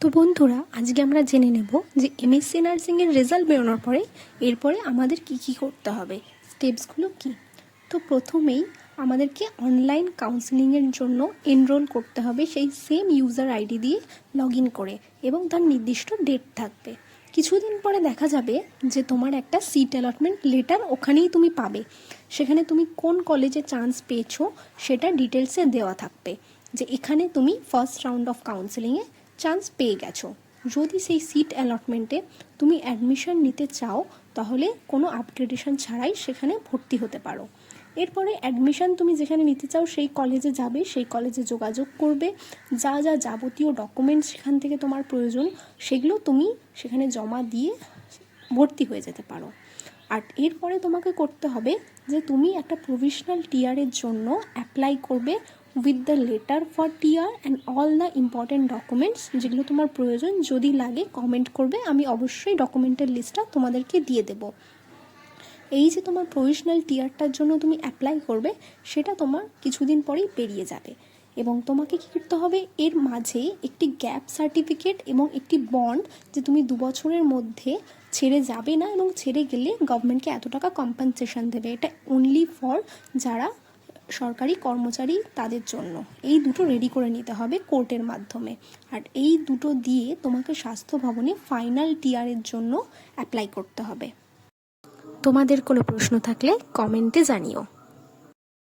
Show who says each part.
Speaker 1: তো বন্ধুরা, আজকে আমরা জেনে নেব যে এমএসসি নার্সিংয়ের রেজাল্ট বেরোনোর পরে এরপরে আমাদের কি করতে হবে, স্টেপসগুলো কি। তো প্রথমেই আমাদেরকে অনলাইন কাউন্সেলিংয়ের জন্য এনরোল করতে হবে সেই সেম ইউজার আইডি দিয়ে লগ ইন করে, এবং তার নির্দিষ্ট ডেট থাকবে। কিছুদিন পরে দেখা যাবে যে তোমার একটা সিট অ্যালটমেন্ট লেটার ওখানেই তুমি পাবে। সেখানে তুমি কোন কলেজে চান্স পেয়েছো সেটা ডিটেলসে দেওয়া থাকবে, যে এখানে তুমি ফার্স্ট রাউন্ড অফ কাউন্সেলিংয়ে চান্স পেয়ে গেছো। যদি সেই সিট অ্যালটমেন্টে তুমি অ্যাডমিশন নিতে চাও, তাহলে কোনো আপগ্রেডেশন ছাড়াই সেখানে ভর্তি হতে পারো। এরপরে অ্যাডমিশন তুমি যেখানে নিতে চাও সেই কলেজে যাবে, সেই কলেজে যোগাযোগ করবে, যা যা যাবতীয় ডকুমেন্টস সেখান থেকে তোমার প্রয়োজন সেগুলো তুমি সেখানে জমা দিয়ে ভর্তি হয়ে যেতে পারো। আর এরপরে তোমাকে করতে হবে যে তুমি একটা প্রভিশনাল টিআরের জন্য অ্যাপ্লাই করবে with the letter for TR and all the important documents যেগুলো তোমার প্রয়োজন। যদি লাগে কমেন্ট করবে, আমি অবশ্যই ডকুমেন্টের লিস্টটা তোমাদেরকে দিয়ে দেবো। এই যে তোমার প্রভিশনাল টিআরটার জন্য তুমি অ্যাপ্লাই করবে, সেটা তোমার কিছুদিন পরেই পেরিয়ে যাবে, এবং তোমাকে কী করতে হবে, এর মাঝে একটি গ্যাপ সার্টিফিকেট এবং একটি বন্ড, যে তুমি 2 বছরের মধ্যে ছেড়ে যাবে না, এবং ছেড়ে গেলে গভর্নমেন্টকে এত টাকা কম্পেনসেশন দেবে। এটা অনলি ফর যারা সরকারি কর্মচারী তাদের জন্য। এই দুটো রেডি করে নিতে হবে কোর্টের মাধ্যমে। আর এই দুটো দিয়ে তোমাকে স্বাস্থ্য ভবনে ফাইনাল টিআরের জন্য অ্যাপ্লাই করতে হবে। তোমাদের কোনো প্রশ্ন থাকলে কমেন্টে জানিও।